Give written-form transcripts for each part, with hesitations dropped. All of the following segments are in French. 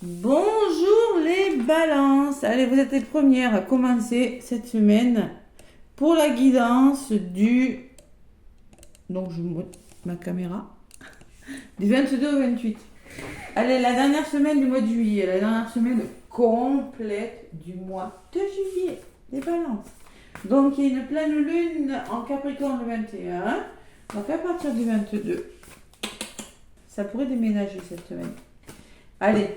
Bonjour les balances. Allez, vous êtes les premières à commencer cette semaine pour la guidance du... Donc, je vous montre ma caméra. Du 22 au 28. Allez, la dernière semaine du mois de juillet, la dernière semaine complète du mois de juillet. Les balances. Donc, il y a une pleine lune en Capricorne le 21. Donc, à partir du 22, ça pourrait déménager cette semaine. Allez,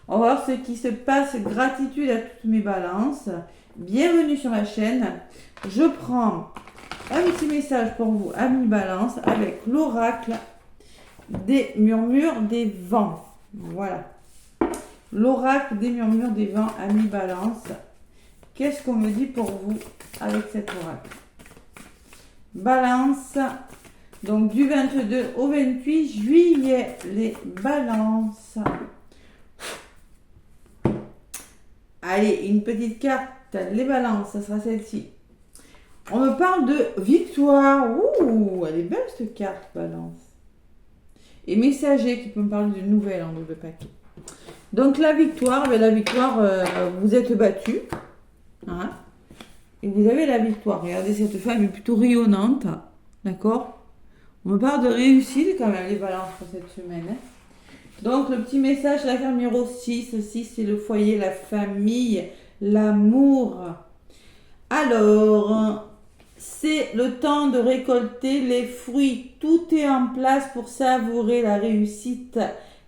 on va voir ce qui se passe. Gratitude à toutes mes balances. Bienvenue sur ma chaîne. Je prends un petit message pour vous, amis balance, avec l'oracle des murmures des vents. Voilà. L'oracle des murmures des vents, amis balance. Qu'est-ce qu'on me dit pour vous avec cet oracle? Balance. Donc du 22 au 28 juillet, les balances. Allez, une petite carte, les balances, ça sera celle-ci. On me parle de victoire. Ouh, elle est belle cette carte, balance. Et messager qui peut me parler de nouvelles en double paquet. Donc la victoire, vous êtes battu. Hein, et vous avez la victoire. Regardez, cette femme est plutôt rayonnante. D'accord? On me parle de réussite quand même, les balances pour cette semaine. Hein. Donc, le petit message, la carte numéro 6. 6, c'est le foyer, la famille, l'amour. Alors, c'est le temps de récolter les fruits. Tout est en place pour savourer la réussite.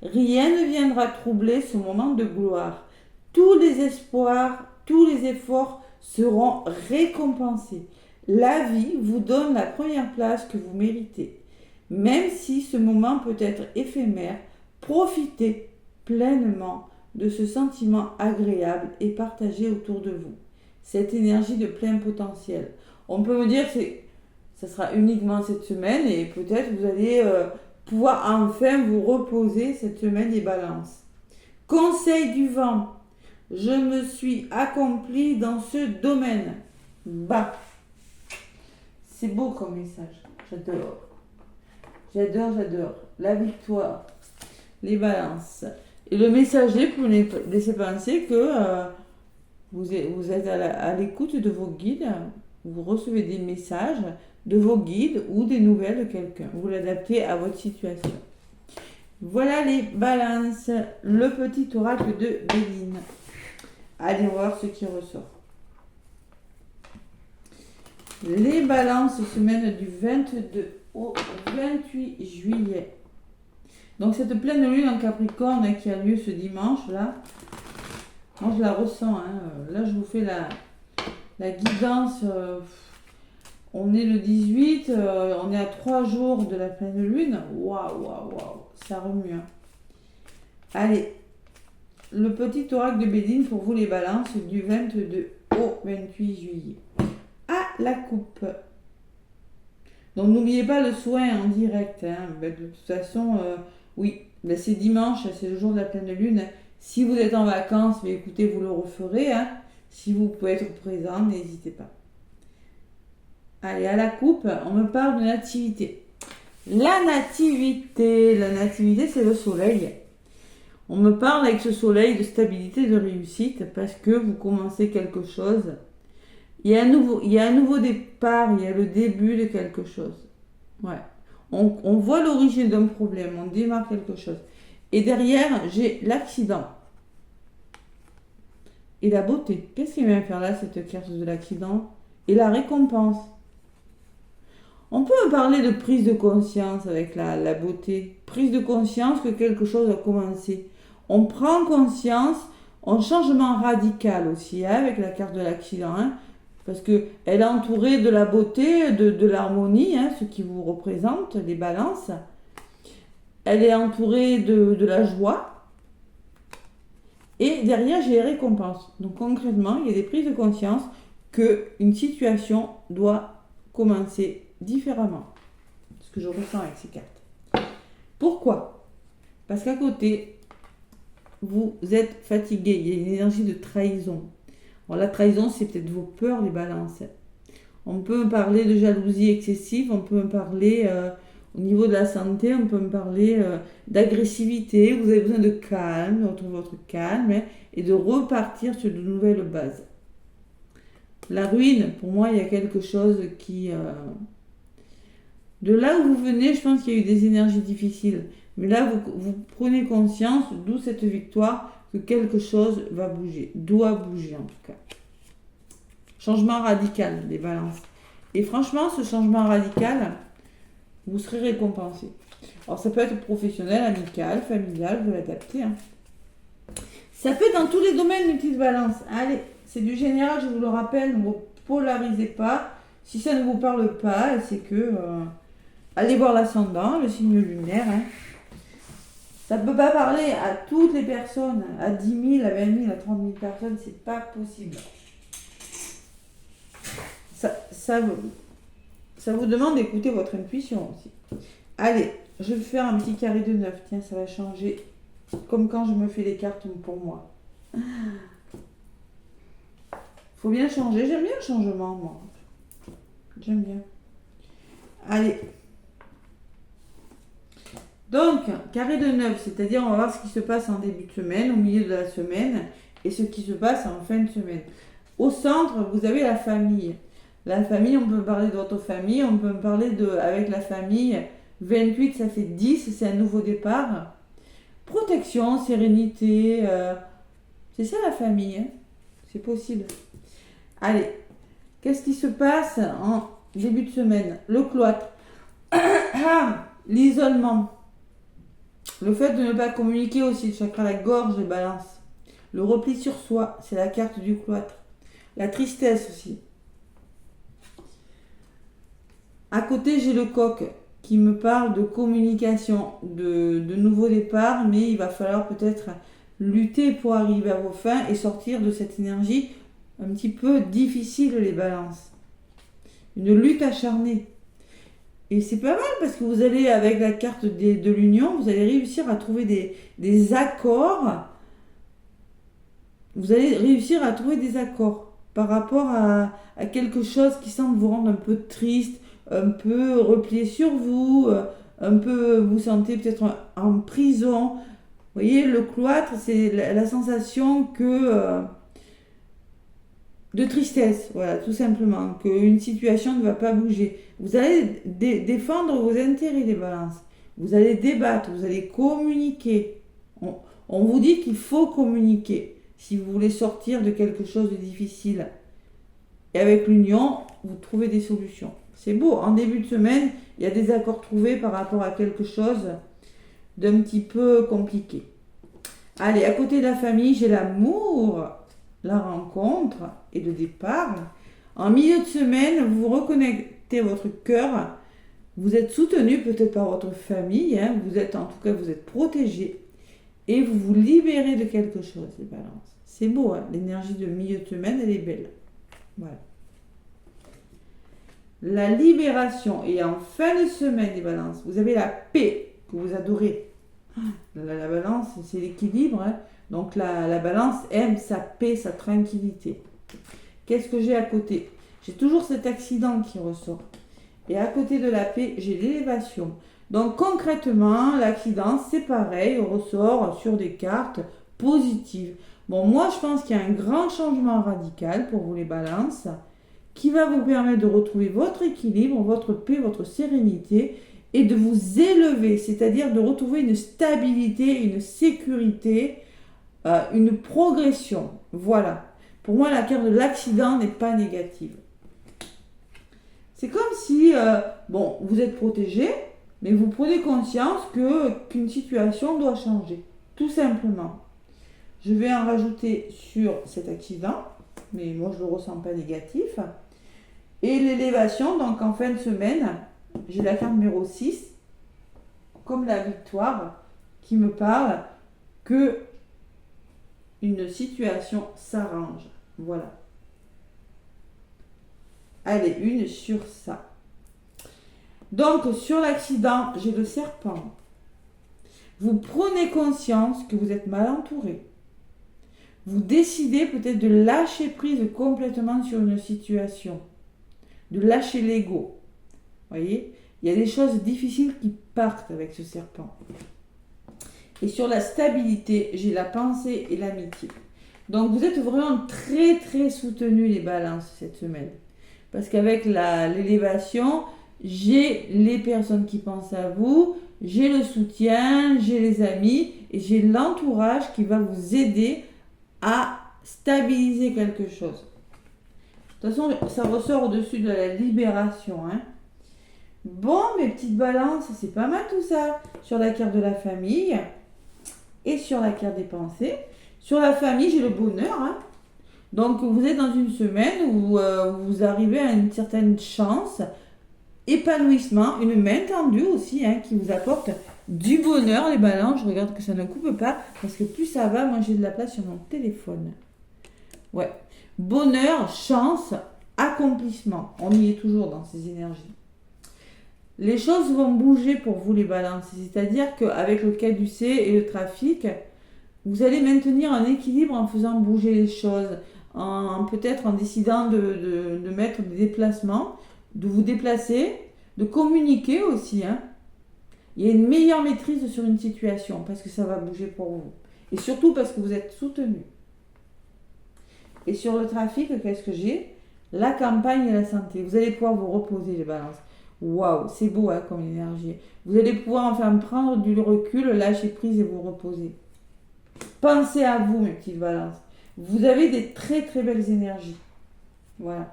Rien ne viendra troubler ce moment de gloire. Tous les espoirs, tous les efforts seront récompensés. La vie vous donne la première place que vous méritez. Même si ce moment peut être éphémère, profitez pleinement de ce sentiment agréable et partagez autour de vous cette énergie de plein potentiel. On peut me dire que ça sera uniquement cette semaine et peut-être vous allez pouvoir enfin vous reposer cette semaine des balances. Conseil du vent. Je me suis accompli dans ce domaine. Bah, c'est beau comme message. J'adore. J'adore. La victoire. Les balances. Et le messager peut laisser penser que vous êtes à l'écoute de vos guides. Vous recevez des messages de vos guides ou des nouvelles de quelqu'un. Vous l'adaptez à votre situation. Voilà les balances. Le petit oracle de Béline. Allez voir ce qui ressort. Les balances semaine du 22 au 28 juillet. Donc cette pleine lune en Capricorne qui a lieu ce dimanche là, moi je la ressens. Hein. Là je vous fais la guidance. On est le 18, on est à 3 jours de la pleine lune. Waouh, ça remue. Hein. Allez, le petit oracle de Béline pour vous les balances du 22 au 28 juillet. À la coupe. Donc n'oubliez pas le soin en direct. Hein. De toute façon, oui, c'est dimanche, c'est le jour de la pleine lune. Si vous êtes en vacances, écoutez, vous le referez. Hein. Si vous pouvez être présent, n'hésitez pas. Allez, à la coupe, on me parle de nativité. La nativité, c'est le soleil. On me parle avec ce soleil de stabilité, de réussite, parce que vous commencez quelque chose. Il y a un nouveau départ, il y a le début de quelque chose. Ouais. On voit l'origine d'un problème, on démarre quelque chose. Et derrière, j'ai l'accident. Et la beauté. Qu'est-ce qu'il vient faire là, cette carte de l'accident? Et la récompense. On peut parler de prise de conscience avec la beauté. Prise de conscience que quelque chose a commencé. On prend conscience, un changement radical aussi, hein, avec la carte de l'accident. Hein. Parce qu'elle est entourée de la beauté, de l'harmonie, hein, ce qui vous représente, les balances. Elle est entourée de la joie. Et derrière, j'ai les récompenses. Donc concrètement, il y a des prises de conscience qu'une situation doit commencer différemment. Ce que je ressens avec ces cartes. Pourquoi? Parce qu'à côté, vous êtes fatigué. Il y a une énergie de trahison. Bon, la trahison, c'est peut-être vos peurs, les balances. On peut parler de jalousie excessive, on peut parler Au niveau de la santé, on peut me parler d'agressivité. Vous avez besoin de calme, de retrouver votre calme et de repartir sur de nouvelles bases. La ruine, pour moi, il y a quelque chose qui... De là où vous venez, je pense qu'il y a eu des énergies difficiles. Mais là, vous prenez conscience, d'où cette victoire, que quelque chose va bouger, doit bouger en tout cas. Changement radical des balances. Et franchement, ce changement radical, vous serez récompensé. Alors ça peut être professionnel, amical, familial, vous l'adaptez. Hein. Ça peut être dans tous les domaines une petite balance. Allez, c'est du général, je vous le rappelle, ne vous polarisez pas. Si ça ne vous parle pas, c'est que... allez voir l'ascendant, le signe lunaire. Hein. Ça ne peut pas parler à toutes les personnes, à 10 000, à 20 000, à 30 000 personnes, c'est pas possible. Ça vous demande d'écouter votre intuition aussi. Allez, je vais faire un petit carré de 9. Tiens, ça va changer. Comme quand je me fais les cartes pour moi. Faut bien changer. J'aime bien le changement, moi. J'aime bien. Allez. Donc, carré de 9, c'est-à-dire on va voir ce qui se passe en début de semaine, au milieu de la semaine, et ce qui se passe en fin de semaine. Au centre, vous avez la famille. La famille, on peut parler de votre famille, on peut parler avec la famille. 28, ça fait 10, c'est un nouveau départ. Protection, sérénité, c'est ça la famille, hein, c'est possible. Allez, qu'est-ce qui se passe en début de semaine? Le cloître, l'isolement, le fait de ne pas communiquer aussi, le chakra la gorge, les balances. Le repli sur soi, c'est la carte du cloître. La tristesse aussi. À côté, j'ai le coq qui me parle de communication, de nouveau départ, mais il va falloir peut-être lutter pour arriver à vos fins et sortir de cette énergie un petit peu difficile, les balances. Une lutte acharnée. Et c'est pas mal parce que vous allez, avec la carte de l'union, vous allez réussir à trouver des accords. Vous allez réussir à trouver des accords par rapport à quelque chose qui semble vous rendre un peu triste, un peu replié sur vous, un peu vous sentez peut-être en prison. Vous voyez, le cloître, c'est la sensation que de tristesse, voilà, tout simplement, qu'une situation ne va pas bouger. Vous allez défendre vos intérêts, les balances. Vous allez débattre, vous allez communiquer. On vous dit qu'il faut communiquer si vous voulez sortir de quelque chose de difficile. Et avec l'union, vous trouvez des solutions. C'est beau, en début de semaine, il y a des accords trouvés par rapport à quelque chose d'un petit peu compliqué. Allez, à côté de la famille, j'ai l'amour, la rencontre et le départ. En milieu de semaine, vous reconnectez votre cœur. Vous êtes soutenu peut-être par votre famille. Hein, vous êtes protégé. Et vous vous libérez de quelque chose, les balances. C'est beau, hein, l'énergie de milieu de semaine, elle est belle. Voilà. La libération. Et en fin de semaine, les balances, vous avez la paix que vous adorez. La balance, c'est l'équilibre. Hein. Donc la balance aime sa paix, sa tranquillité. Qu'est-ce que j'ai à côté? J'ai toujours cet accident qui ressort. Et à côté de la paix, j'ai l'élévation. Donc concrètement, l'accident, c'est pareil, on ressort sur des cartes positives. Bon, moi, je pense qu'il y a un grand changement radical pour vous les balances qui va vous permettre de retrouver votre équilibre, votre paix, votre sérénité et de vous élever, c'est-à-dire de retrouver une stabilité, une sécurité, une progression. Voilà. Pour moi, la carte de l'accident n'est pas négative. C'est comme si, vous êtes protégé, mais vous prenez conscience qu'une situation doit changer, tout simplement. Je vais en rajouter sur cet accident, mais moi je ne le ressens pas négatif. Et l'élévation, donc en fin de semaine, j'ai la carte numéro 6, comme la victoire, qui me parle que une situation s'arrange. Voilà. Allez, une sur ça. Donc, sur l'accident, j'ai le serpent. Vous prenez conscience que vous êtes mal entouré. Vous décidez peut-être de lâcher prise complètement sur une situation. De lâcher l'ego. Voyez? Il y a des choses difficiles qui partent avec ce serpent. Et sur la stabilité, j'ai la pensée et l'amitié. Donc vous êtes vraiment très très soutenus les balances cette semaine. Parce qu'avec l'élévation, j'ai les personnes qui pensent à vous, j'ai le soutien, j'ai les amis et j'ai l'entourage qui va vous aider à stabiliser quelque chose. De toute façon, ça ressort au-dessus de la libération. Hein. Bon, mes petites balances, c'est pas mal tout ça. Sur la carte de la famille et sur la carte des pensées. Sur la famille, j'ai le bonheur. Hein. Donc, vous êtes dans une semaine où vous arrivez à une certaine chance, épanouissement, une main tendue aussi, hein, qui vous apporte du bonheur, les balances. Je regarde que ça ne coupe pas, parce que plus ça va, moi j'ai de la place sur mon téléphone. Ouais. Bonheur, chance, accomplissement. On y est toujours dans ces énergies. Les choses vont bouger pour vous, les balances. C'est-à-dire qu'avec le caducée et le trafic, vous allez maintenir un équilibre en faisant bouger les choses, peut-être en décidant de mettre des déplacements, de vous déplacer, de communiquer aussi. Hein. Il y a une meilleure maîtrise sur une situation parce que ça va bouger pour vous. Et surtout parce que vous êtes soutenu. Et sur le trafic, qu'est-ce que j'ai? La campagne et la santé. Vous allez pouvoir vous reposer, les balances. Waouh, c'est beau hein, comme énergie. Vous allez pouvoir enfin prendre du recul, lâcher prise et vous reposer. Pensez à vous, mes petites balances. Vous avez des très très belles énergies. Voilà.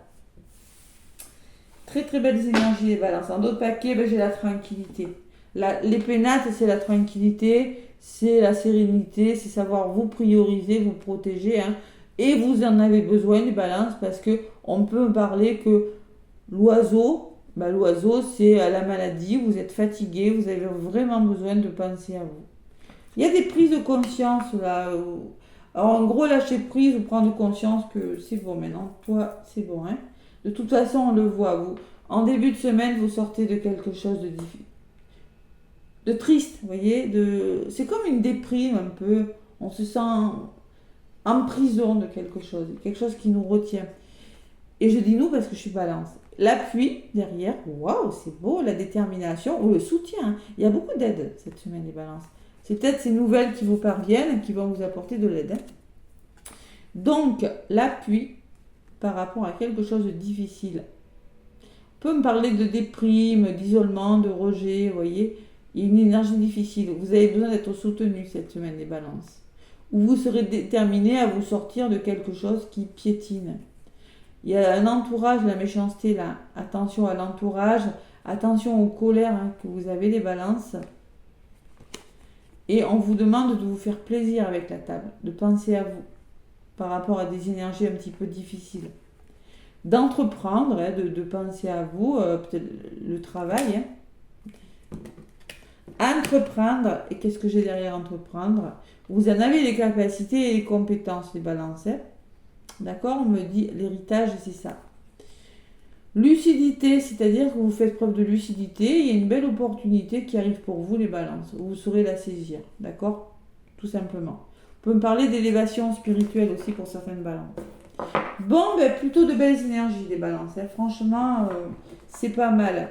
Très très belles énergies, les balances. En d'autres paquets, j'ai la tranquillité. Les pénates, c'est la tranquillité, c'est la sérénité, c'est savoir vous prioriser, vous protéger. Hein. Et vous en avez besoin, les balances, parce qu'on peut parler que l'oiseau, c'est la maladie, vous êtes fatigué, vous avez vraiment besoin de penser à vous. Il y a des prises de conscience là. Alors en gros, lâcher prise ou prendre conscience que c'est bon maintenant, toi c'est bon. Hein. De toute façon, on le voit. Vous, en début de semaine, vous sortez de quelque chose de triste, vous voyez. C'est comme une déprime un peu. On se sent en prison de quelque chose qui nous retient. Et je dis nous parce que je suis balance. L'appui derrière, waouh, c'est beau, la détermination ou le soutien. Hein. Il y a beaucoup d'aide cette semaine, les balances. C'est peut-être ces nouvelles qui vous parviennent, qui vont vous apporter de l'aide. Hein. Donc, l'appui par rapport à quelque chose de difficile. On peut me parler de déprime, d'isolement, de rejet, vous voyez. Il y a une énergie difficile. Vous avez besoin d'être soutenu cette semaine, les balances. Ou vous serez déterminé à vous sortir de quelque chose qui piétine. Il y a un entourage, la méchanceté là. Attention à l'entourage, attention aux colères hein, que vous avez, les balances. Et on vous demande de vous faire plaisir avec la table, de penser à vous par rapport à des énergies un petit peu difficiles. D'entreprendre, hein, de penser à vous, peut-être le travail. Hein. Entreprendre, et qu'est-ce que j'ai derrière entreprendre? Vous en avez les capacités et les compétences, les balances. Hein. D'accord? On me dit l'héritage, c'est ça. Lucidité, c'est-à-dire que vous faites preuve de lucidité. Il y a une belle opportunité qui arrive pour vous, les balances. Vous saurez la saisir. D'accord? Tout simplement. On peut me parler d'élévation spirituelle aussi pour certaines balances. Bon, plutôt de belles énergies, les balances. Hein. Franchement, c'est pas mal.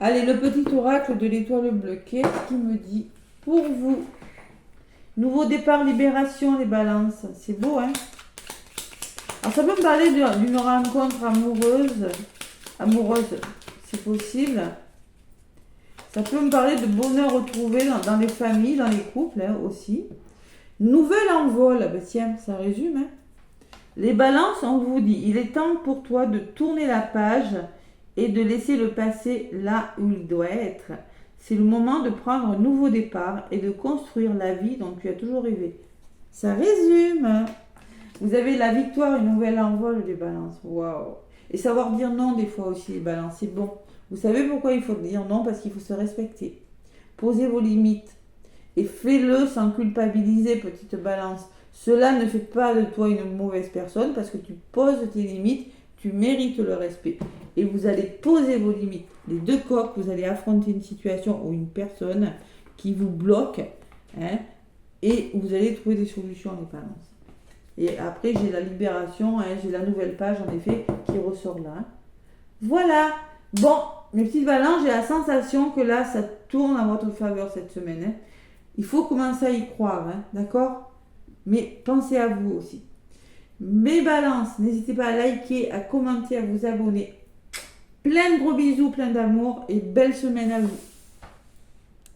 Allez, le petit oracle de l'étoile bleue. Qu'est-ce qu'il me dit pour vous? Nouveau départ, libération, les balances. C'est beau, hein? Alors, ça peut me parler d'une rencontre amoureuse, c'est possible. Ça peut me parler de bonheur retrouvé dans les familles, dans les couples hein, aussi. Nouvel envol, tiens, ça résume. Hein. Les balances, on vous dit, il est temps pour toi de tourner la page et de laisser le passé là où il doit être. C'est le moment de prendre un nouveau départ et de construire la vie dont tu as toujours rêvé. Ça résume. Vous avez la victoire, une nouvelle envol des balances. Waouh. Et savoir dire non des fois aussi, les balances, c'est bon. Vous savez pourquoi il faut dire non? Parce qu'il faut se respecter. Posez vos limites. Et fais-le sans culpabiliser, petite balance. Cela ne fait pas de toi une mauvaise personne parce que tu poses tes limites, tu mérites le respect. Et vous allez poser vos limites. Les deux coques, vous allez affronter une situation ou une personne qui vous bloque. Hein, et vous allez trouver des solutions, les balances. Et après, j'ai la libération, hein, j'ai la nouvelle page, en effet, qui ressort là. Hein. Voilà. Bon, mes petites balances, j'ai la sensation que là, ça tourne en votre faveur cette semaine. Hein. Il faut commencer à y croire, hein, d'accord? Mais pensez à vous aussi. Mes balances, n'hésitez pas à liker, à commenter, à vous abonner. Plein de gros bisous, plein d'amour et belle semaine à vous.